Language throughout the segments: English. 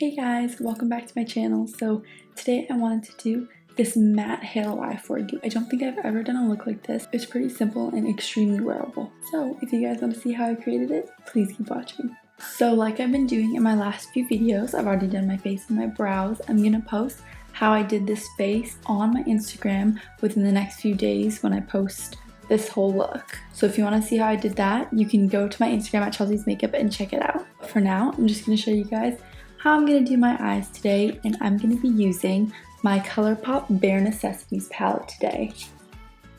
Hey guys, welcome back to my channel. So today I wanted to do this matte halo eye for you. I don't think I've ever done a look like this. It's pretty simple and extremely wearable. So if you guys want to see how I created it, please keep watching. So like I've been doing in my last few videos, I've already done my face and my brows. I'm gonna post how I did this face on my Instagram within the next few days when I post this whole look. So if you want to see how I did that, you can go to my Instagram at Chelseasmakeup and check it out. But for now, I'm just gonna show you guys how I'm going to do my eyes today, and I'm going to be using my ColourPop Bare Necessities palette today.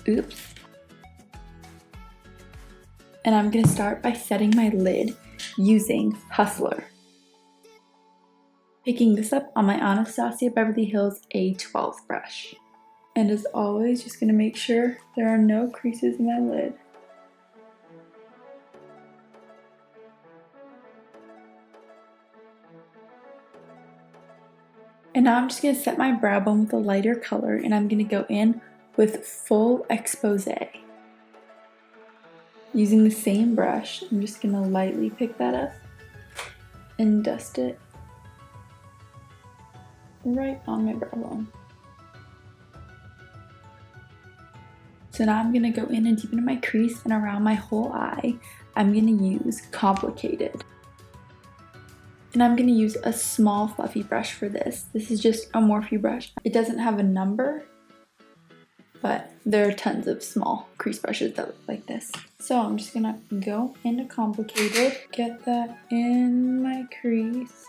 Oops. And I'm going to start by setting my lid using Hustler. Picking this up on my Anastasia Beverly Hills A12 brush. And as always, just going to make sure there are no creases in my lid. And now I'm just going to set my brow bone with a lighter color, and I'm going to go in with Full Expose. Using the same brush, I'm just going to lightly pick that up and dust it right on my brow bone. So now I'm going to go in and deepen my crease, and around my whole eye, I'm going to use Complicated. And I'm going to use a small fluffy brush for this. This is just a Morphe brush. It doesn't have a number, but there are tons of small crease brushes that look like this. So I'm just going to go into Complicated, get that in my crease.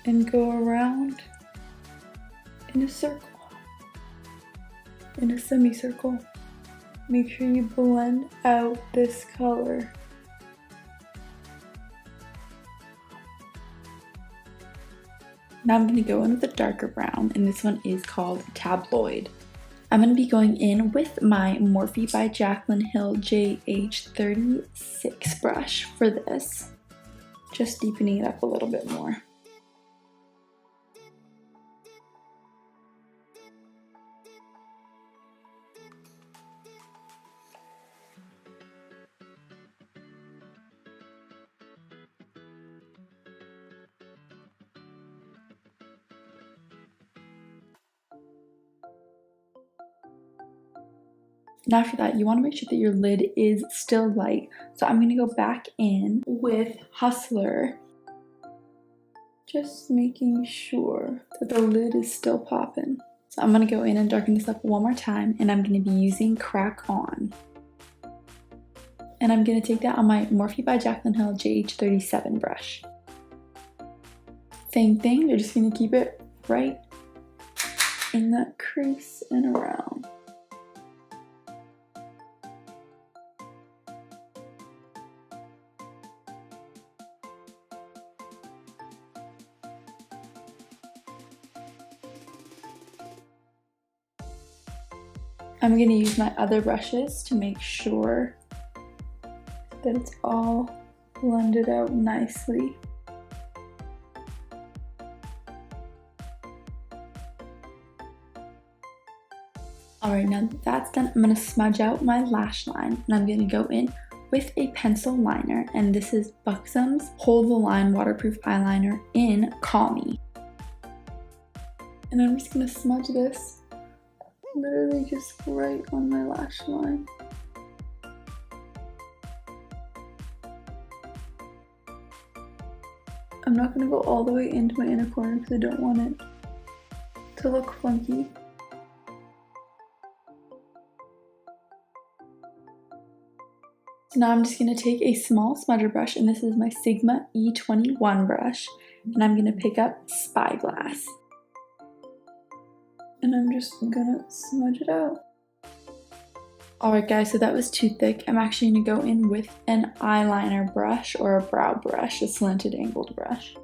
And go around in a circle, in a semicircle. Make sure you blend out this color. Now I'm going to go in with a darker brown, and this one is called Tabloid. I'm going to be going in with my Morphe by Jaclyn Hill JH36 brush for this. Just deepening it up a little bit more. And after that, you want to make sure that your lid is still light. So I'm going to go back in with Hustler, just making sure that the lid is still popping. So I'm going to go in and darken this up one more time, and I'm going to be using Crack On. And I'm going to take that on my Morphe by Jaclyn Hill JH37 brush. Same thing, you're just going to keep it right in that crease and around. I'm going to use my other brushes to make sure that it's all blended out nicely. Alright, now that that's done, I'm going to smudge out my lash line, and I'm going to go in with a pencil liner, and this is Buxom's Hold the Line Waterproof Eyeliner in Call Me. And I'm just going to smudge this literally just right on my lash line. I'm not going to go all the way into my inner corner because I don't want it to look funky. So now I'm just going to take a small smudger brush, and this is my Sigma E21 brush, and I'm going to pick up Spyglass. And I'm just gonna smudge it out. Alright guys, so that was too thick. I'm actually gonna go in with an eyeliner brush or a brow brush, a slanted angled brush.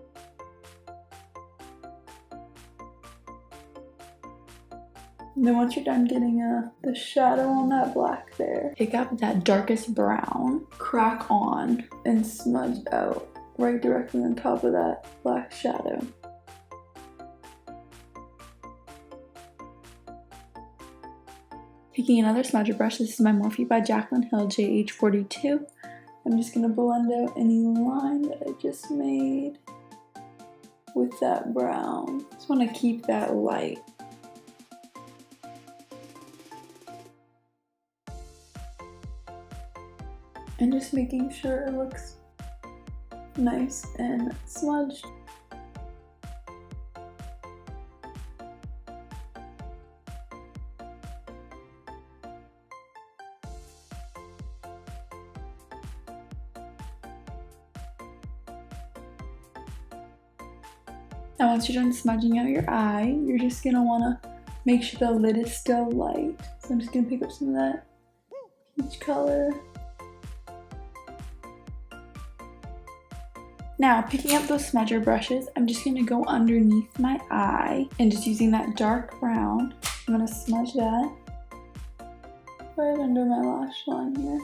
And then once you're done getting the shadow on that black there, pick up that darkest brown, Crack On, and smudge out right directly on top of that black shadow. Picking another smudger brush, this is my Morphe by Jaclyn Hill JH42. I'm just going to blend out any line that I just made with that brown. Just want to keep that light. And just making sure it looks nice and smudged. Now once you're done smudging out your eye, you're just going to want to make sure the lid is still light. So I'm just going to pick up some of that peach color. Now, picking up those smudger brushes, I'm just going to go underneath my eye and just using that dark brown, I'm going to smudge that right under my lash line here.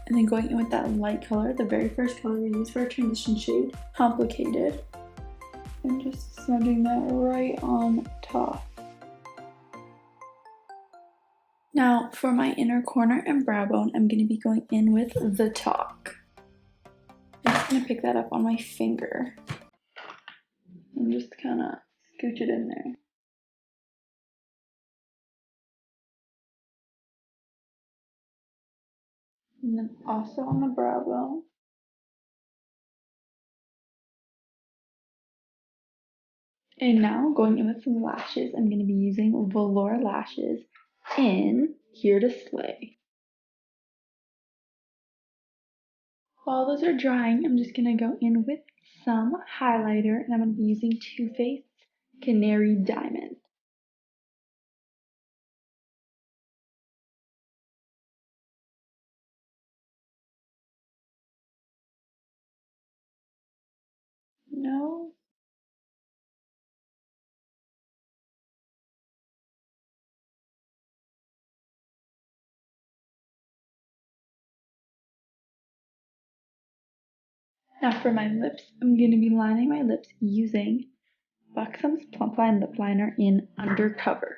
And then going in with that light color, the very first color we used for our transition shade, Complicated, and just smudging that right on top. Now, for my inner corner and brow bone, I'm going to be going in with The Talk. I'm just going to pick that up on my finger and just kind of scooch it in there. And then also on the brow bone. And now, going in with some lashes, I'm going to be using Velour lashes in Here to Slay. While those are drying, I'm just going to go in with some highlighter, and I'm going to be using Too Faced Canary Diamond. No. Now for my lips, I'm going to be lining my lips using Buxom's Plumpline Lip Liner in Undercover.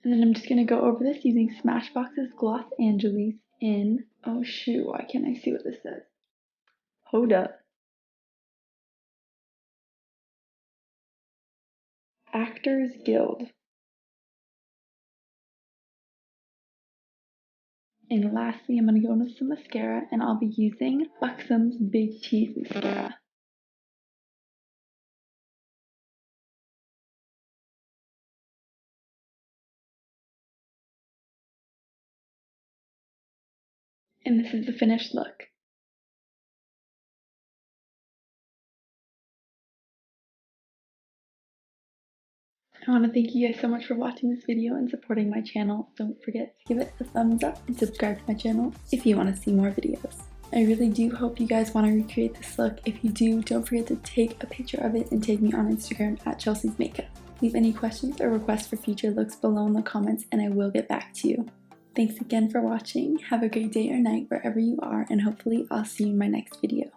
And then I'm just going to go over this using Smashbox's Gloss Angeles in, oh shoot, why can't I see what this says? Hold up. Actors Guild. And lastly, I'm going to go in with some mascara, and I'll be using Buxom's Big Tease Mascara. And this is the finished look. I want to thank you guys so much for watching this video and supporting my channel. Don't forget to give it a thumbs up and subscribe to my channel if you want to see more videos. I really do hope you guys want to recreate this look. If you do, don't forget to take a picture of it and tag me on Instagram at Chelseasmakeup. Leave any questions or requests for future looks below in the comments and I will get back to you. Thanks again for watching. Have a great day or night wherever you are, and hopefully I'll see you in my next video.